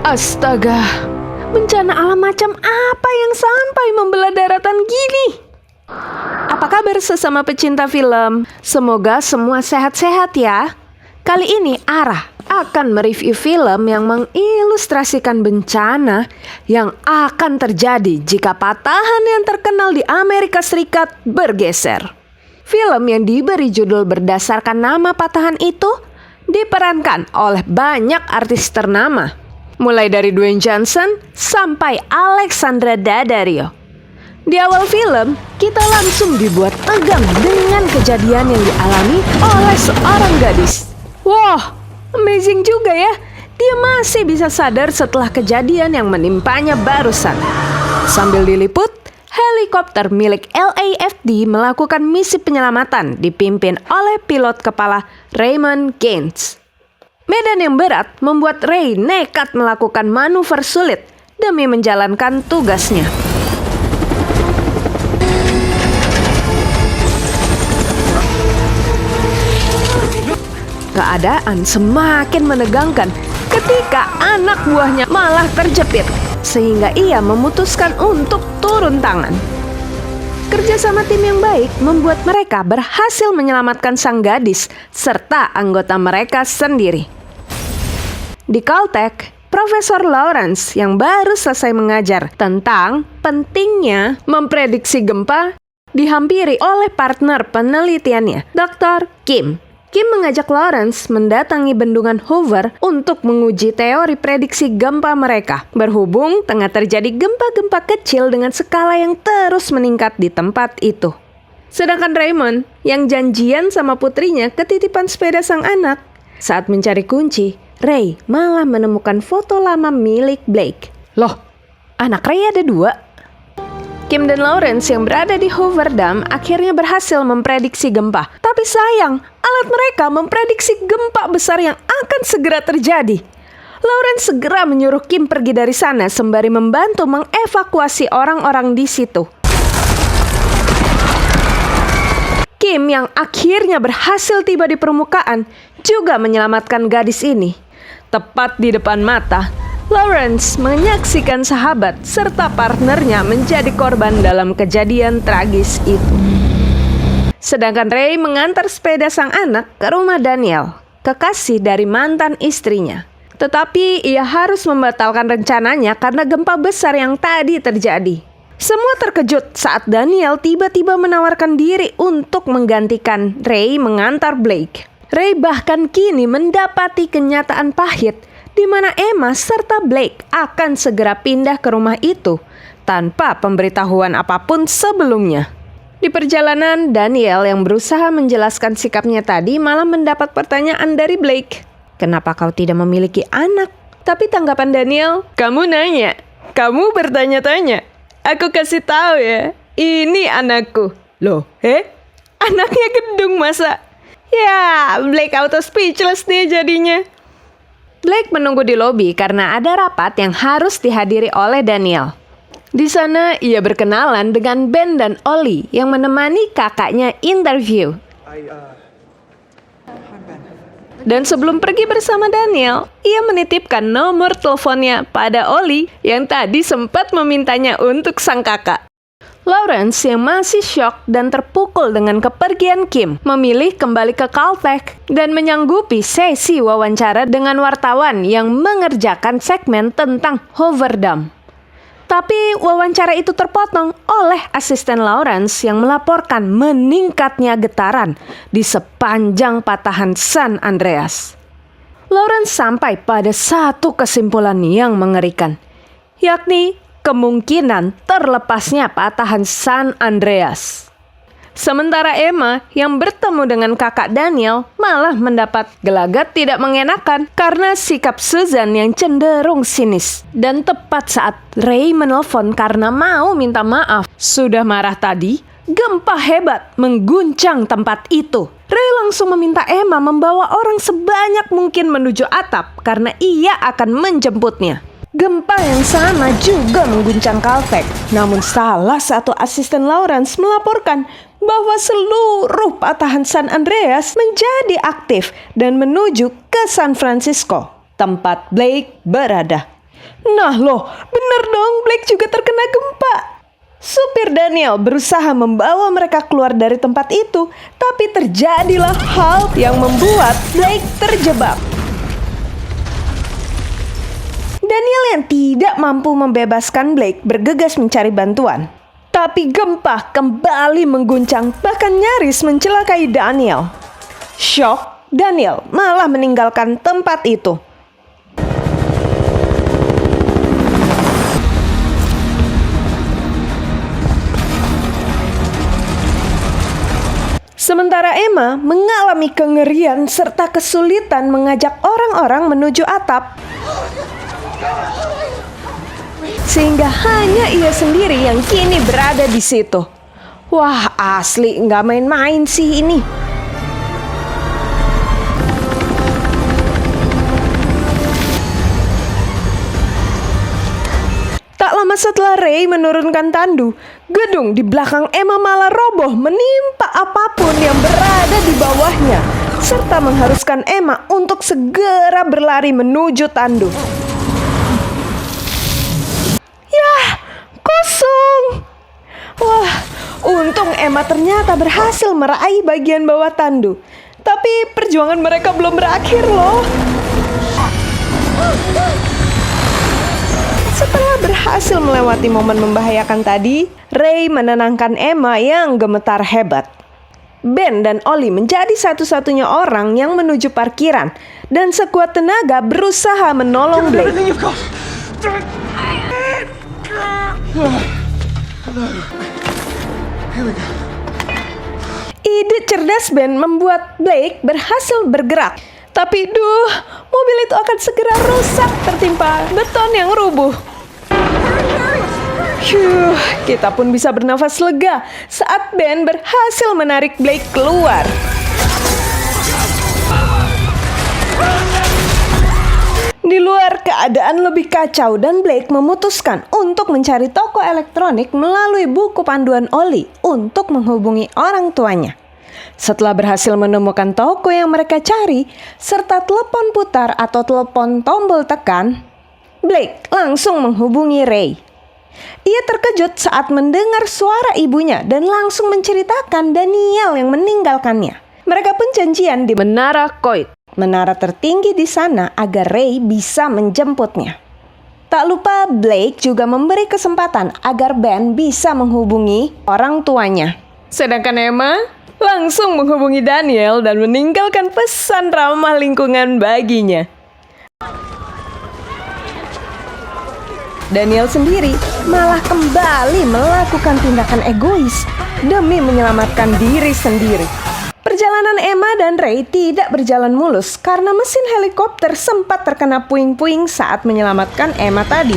Astaga, bencana alam macam apa yang sampai membelah daratan gini? Apa kabar sesama pecinta film? Semoga semua sehat-sehat ya. Kali ini Ara akan mereview film yang mengilustrasikan bencana yang akan terjadi jika patahan yang terkenal di Amerika Serikat bergeser. Film yang diberi judul berdasarkan nama patahan itu diperankan oleh banyak artis ternama, mulai dari Dwayne Johnson sampai Alexandra Daddario. Di awal film, kita langsung dibuat tegang dengan kejadian yang dialami oleh seorang gadis. Wah, amazing juga ya. Dia masih bisa sadar setelah kejadian yang menimpanya barusan. Sambil diliput, helikopter milik LAFD melakukan misi penyelamatan dipimpin oleh pilot kepala Raymond Gaines. Medan yang berat membuat Ray nekat melakukan manuver sulit demi menjalankan tugasnya. Keadaan semakin menegangkan ketika anak buahnya malah terjepit, sehingga ia memutuskan untuk turun tangan. Kerjasama tim yang baik membuat mereka berhasil menyelamatkan sang gadis serta anggota mereka sendiri. Di Caltech, Profesor Lawrence yang baru selesai mengajar tentang pentingnya memprediksi gempa dihampiri oleh partner penelitiannya, Dr. Kim. Kim mengajak Lawrence mendatangi bendungan Hoover untuk menguji teori prediksi gempa mereka. Berhubung tengah terjadi gempa-gempa kecil dengan skala yang terus meningkat di tempat itu. Sedangkan Raymond yang janjian sama putrinya ketitipan sepeda sang anak. Saat mencari kunci, Ray malah menemukan foto lama milik Blake. Loh, anak Ray ada 2? Kim dan Lawrence yang berada di Hoover Dam akhirnya berhasil memprediksi gempa. Tapi sayang, alat mereka memprediksi gempa besar yang akan segera terjadi. Lawrence segera menyuruh Kim pergi dari sana sembari membantu mengevakuasi orang-orang di situ. Kim yang akhirnya berhasil tiba di permukaan juga menyelamatkan gadis ini. Tepat di depan mata, Lawrence menyaksikan sahabat serta partnernya menjadi korban dalam kejadian tragis itu. Sedangkan Ray mengantar sepeda sang anak ke rumah Daniel, kekasih dari mantan istrinya. Tetapi ia harus membatalkan rencananya karena gempa besar yang tadi terjadi. Semua terkejut saat Daniel tiba-tiba menawarkan diri untuk menggantikan Ray mengantar Blake. Ray bahkan kini mendapati kenyataan pahit di mana Emma serta Blake akan segera pindah ke rumah itu tanpa pemberitahuan apapun sebelumnya. Di perjalanan, Daniel yang berusaha menjelaskan sikapnya tadi malah mendapat pertanyaan dari Blake. Kenapa kau tidak memiliki anak? Tapi tanggapan Daniel, kamu nanya, kamu bertanya-tanya. Aku kasih tahu ya, ini anakku. Loh, anaknya gendung masa? Ya, Blake auto speechless nih jadinya. Blake menunggu di lobi karena ada rapat yang harus dihadiri oleh Daniel. Di sana ia berkenalan dengan Ben dan Ollie yang menemani kakaknya interview. Dan sebelum pergi bersama Daniel, ia menitipkan nomor teleponnya pada Ollie yang tadi sempat memintanya untuk sang kakak. Lawrence yang masih syok dan terpukul dengan kepergian Kim memilih kembali ke Caltech dan menyanggupi sesi wawancara dengan wartawan yang mengerjakan segmen tentang Hoover Dam. Tapi wawancara itu terpotong oleh asisten Lawrence yang melaporkan meningkatnya getaran di sepanjang patahan San Andreas. Lawrence sampai pada satu kesimpulan yang mengerikan, yakni kemungkinan terlepasnya patahan San Andreas. Sementara Emma yang bertemu dengan kakak Daniel malah mendapat gelagat tidak mengenakan karena sikap Susan yang cenderung sinis. Dan tepat saat Ray menelpon karena mau minta maaf sudah marah tadi, gempa hebat mengguncang tempat itu. Ray langsung meminta Emma membawa orang sebanyak mungkin menuju atap karena ia akan menjemputnya. Gempa yang sama juga mengguncang Caltech. Namun salah satu asisten Lawrence melaporkan bahwa seluruh patahan San Andreas menjadi aktif dan menuju ke San Francisco, tempat Blake berada. Nah loh, bener dong, Blake juga terkena gempa. Supir Daniel berusaha membawa mereka keluar dari tempat itu, tapi terjadilah hal yang membuat Blake terjebak. Daniel yang tidak mampu membebaskan Blake bergegas mencari bantuan. Tapi gempa kembali mengguncang, bahkan nyaris mencelakai Daniel. Shock, Daniel malah meninggalkan tempat itu. Sementara Emma mengalami kengerian serta kesulitan mengajak orang-orang menuju atap. Sehingga hanya ia sendiri yang kini berada di situ. Wah, asli nggak main-main sih ini. Tak lama setelah Ray menurunkan tandu, gedung di belakang Emma malah roboh menimpa apapun yang berada di bawahnya, serta mengharuskan Emma untuk segera berlari menuju tandu. Yah, kosong. Wah, untung Emma ternyata berhasil meraih bagian bawah tandu. Tapi perjuangan mereka belum berakhir loh. Setelah berhasil melewati momen membahayakan tadi, Ray menenangkan Emma yang gemetar hebat. Ben dan Ollie menjadi satu-satunya orang yang menuju parkiran dan sekuat tenaga berusaha menolong Blake. Ide cerdas Ben membuat Blake berhasil bergerak. Tapi mobil itu akan segera rusak tertimpa beton yang rubuh. Kita pun bisa bernafas lega saat Ben berhasil menarik Blake keluar. Di luar keadaan lebih kacau dan Blake memutuskan untuk mencari toko elektronik melalui buku panduan Ollie untuk menghubungi orang tuanya. Setelah berhasil menemukan toko yang mereka cari, serta telepon putar atau telepon tombol tekan, Blake langsung menghubungi Ray. Ia terkejut saat mendengar suara ibunya dan langsung menceritakan Daniel yang meninggalkannya. Mereka pun janjian di Menara Coit, menara tertinggi di sana, agar Ray bisa menjemputnya. Tak lupa Blake juga memberi kesempatan agar Ben bisa menghubungi orang tuanya. Sedangkan Emma langsung menghubungi Daniel dan meninggalkan pesan ramah lingkungan baginya. Daniel sendiri malah kembali melakukan tindakan egois demi menyelamatkan diri sendiri. Perjalanan Emma dan Ray tidak berjalan mulus karena mesin helikopter sempat terkena puing-puing saat menyelamatkan Emma tadi.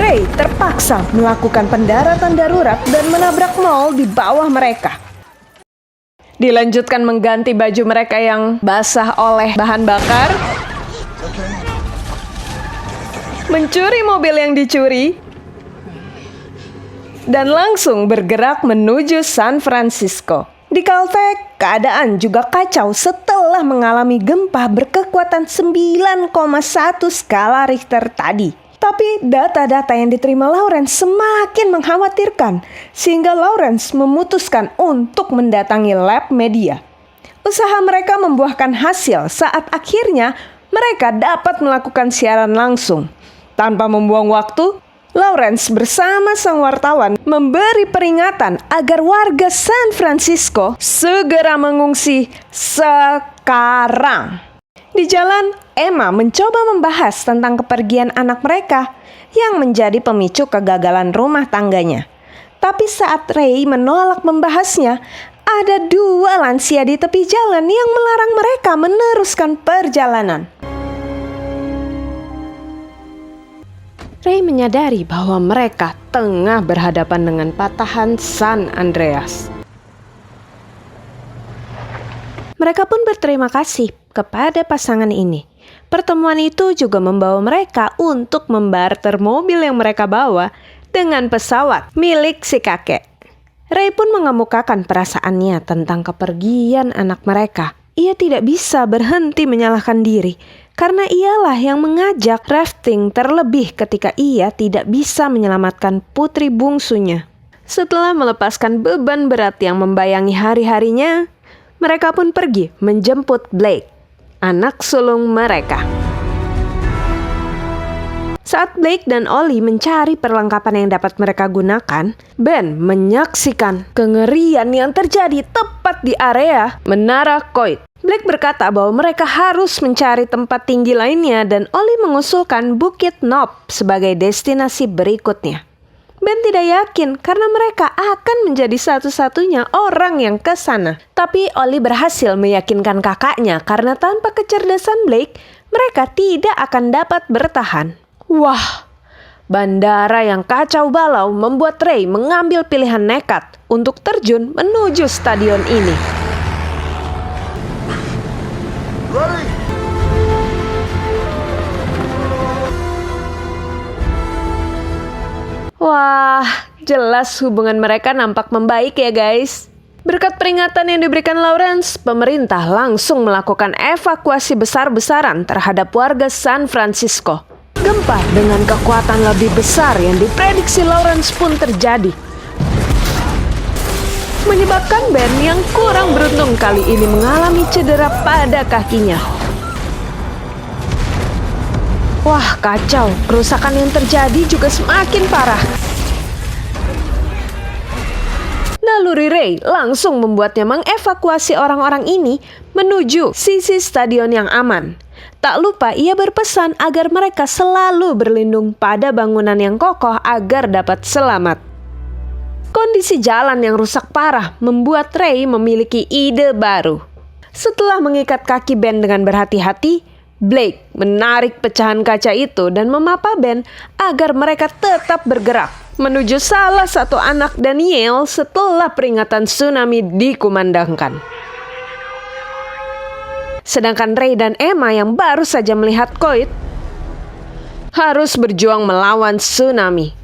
Ray terpaksa melakukan pendaratan darurat dan menabrak mall di bawah mereka. Dilanjutkan mengganti baju mereka yang basah oleh bahan bakar, mencuri mobil yang dicuri, dan langsung bergerak menuju San Francisco. Di Caltech, keadaan juga kacau setelah mengalami gempa berkekuatan 9,1 skala Richter tadi. Tapi data-data yang diterima Lawrence semakin mengkhawatirkan, sehingga Lawrence memutuskan untuk mendatangi lab media. Usaha mereka membuahkan hasil saat akhirnya mereka dapat melakukan siaran langsung. Tanpa membuang waktu, Lawrence bersama sang wartawan memberi peringatan agar warga San Francisco segera mengungsi sekarang. Di jalan, Emma mencoba membahas tentang kepergian anak mereka yang menjadi pemicu kegagalan rumah tangganya. Tapi saat Ray menolak membahasnya, ada 2 lansia di tepi jalan yang melarang mereka meneruskan perjalanan. Ray menyadari bahwa mereka tengah berhadapan dengan patahan San Andreas. Mereka pun berterima kasih kepada pasangan ini. Pertemuan itu juga membawa mereka untuk membarter mobil yang mereka bawa dengan pesawat milik si kakek. Ray pun mengemukakan perasaannya tentang kepergian anak mereka. ia tidak bisa berhenti menyalahkan diri karena ialah yang mengajak rafting, terlebih ketika ia tidak bisa menyelamatkan putri bungsunya. Setelah melepaskan beban berat yang membayangi hari-harinya, mereka pun pergi menjemput Blake, anak sulung mereka. Saat Blake dan Ollie mencari perlengkapan yang dapat mereka gunakan, Ben menyaksikan kengerian yang terjadi tepat di area Menara Coit. Blake berkata bahwa mereka harus mencari tempat tinggi lainnya dan Ollie mengusulkan Bukit Knob sebagai destinasi berikutnya. Ben tidak yakin karena mereka akan menjadi satu-satunya orang yang ke sana. Tapi Ollie berhasil meyakinkan kakaknya karena tanpa kecerdasan Blake, mereka tidak akan dapat bertahan. Wah, bandara yang kacau balau membuat Ray mengambil pilihan nekat untuk terjun menuju stadion ini. Wah, jelas hubungan mereka nampak membaik ya guys. Berkat peringatan yang diberikan Lawrence, pemerintah langsung melakukan evakuasi besar-besaran terhadap warga San Francisco. Gempa dengan kekuatan lebih besar yang diprediksi Lawrence pun terjadi, menyebabkan Ben yang kurang beruntung kali ini mengalami cedera pada kakinya. Wah, kacau. Kerusakan yang terjadi juga semakin parah. Naluri Ray langsung membuatnya mengevakuasi orang-orang ini menuju sisi stadion yang aman. Tak lupa ia berpesan agar mereka selalu berlindung pada bangunan yang kokoh agar dapat selamat. Kondisi jalan yang rusak parah membuat Ray memiliki ide baru. Setelah mengikat kaki Ben dengan berhati-hati, Blake menarik pecahan kaca itu dan memapa Ben agar mereka tetap bergerak menuju salah satu anak Daniel setelah peringatan tsunami dikumandangkan. Sedangkan Ray dan Emma yang baru saja melihat Coit harus berjuang melawan tsunami.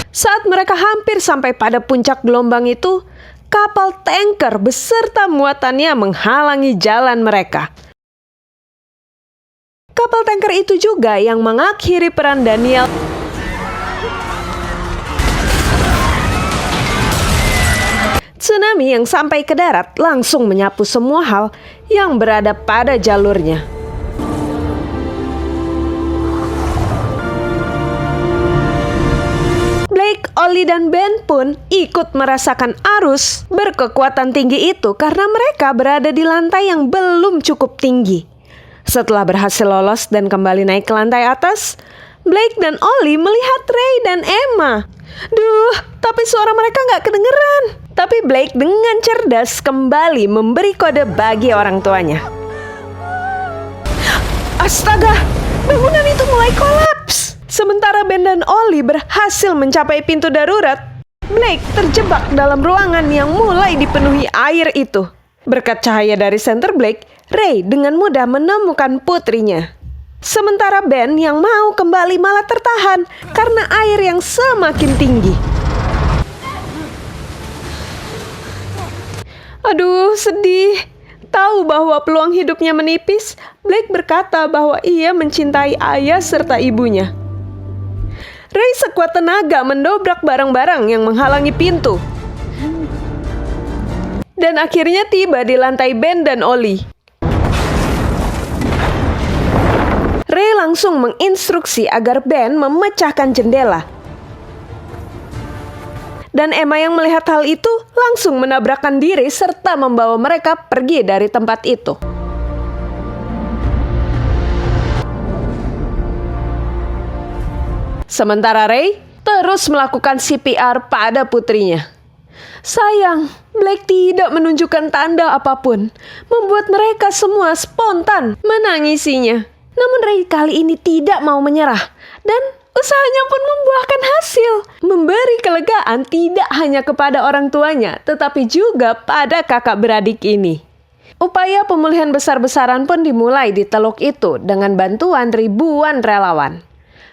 Saat mereka hampir sampai pada puncak gelombang itu, kapal tanker beserta muatannya menghalangi jalan mereka. Kapal tanker itu juga yang mengakhiri peran Daniel. Tsunami yang sampai ke darat langsung menyapu semua hal yang berada pada jalurnya. Blake, Ollie, dan Ben pun ikut merasakan arus berkekuatan tinggi itu karena mereka berada di lantai yang belum cukup tinggi. Setelah berhasil lolos dan kembali naik ke lantai atas, Blake dan Ollie melihat Ray dan Emma. Duh, tapi suara mereka nggak kedengeran. Tapi Blake dengan cerdas kembali memberi kode bagi orang tuanya. Astaga, bangunan itu mulai kolaps. Sementara Ben dan Ollie berhasil mencapai pintu darurat, Blake terjebak dalam ruangan yang mulai dipenuhi air itu. Berkat cahaya dari senter Blake, Ray dengan mudah menemukan putrinya. Sementara Ben yang mau kembali malah tertahan karena air yang semakin tinggi. Aduh, sedih. Tahu bahwa peluang hidupnya menipis, Blake berkata bahwa ia mencintai ayah serta ibunya. Ray sekuat tenaga mendobrak barang-barang yang menghalangi pintu. Dan akhirnya tiba di lantai Ben dan Ollie. Ray langsung menginstruksi agar Ben memecahkan jendela. Dan Emma yang melihat hal itu langsung menabrakkan diri serta membawa mereka pergi dari tempat itu. Sementara Ray terus melakukan CPR pada putrinya. Sayang, Blake tidak menunjukkan tanda apapun, membuat mereka semua spontan menangisinya. Namun Ray kali ini tidak mau menyerah dan usahanya pun membuahkan hasil, memberi kelegaan tidak hanya kepada orang tuanya, tetapi juga pada kakak beradik ini. Upaya pemulihan besar-besaran pun dimulai di teluk itu dengan bantuan ribuan relawan.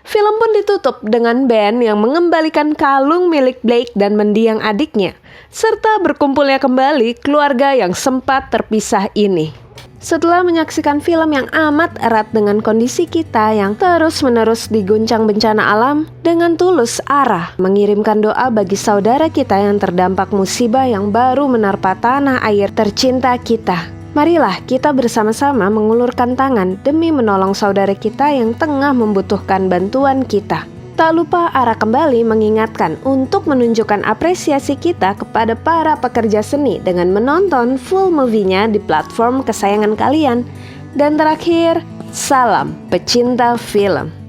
Film pun ditutup dengan band yang mengembalikan kalung milik Blake dan mendiang adiknya, serta berkumpulnya kembali keluarga yang sempat terpisah ini. Setelah menyaksikan film yang amat erat dengan kondisi kita yang terus-menerus diguncang bencana alam, dengan tulus Ara mengirimkan doa bagi saudara kita yang terdampak musibah yang baru menerpa tanah air tercinta kita. Marilah kita bersama-sama mengulurkan tangan demi menolong saudara kita yang tengah membutuhkan bantuan kita. Tak lupa Ara kembali mengingatkan untuk menunjukkan apresiasi kita kepada para pekerja seni dengan menonton full movie-nya di platform kesayangan kalian. Dan terakhir, salam pecinta film.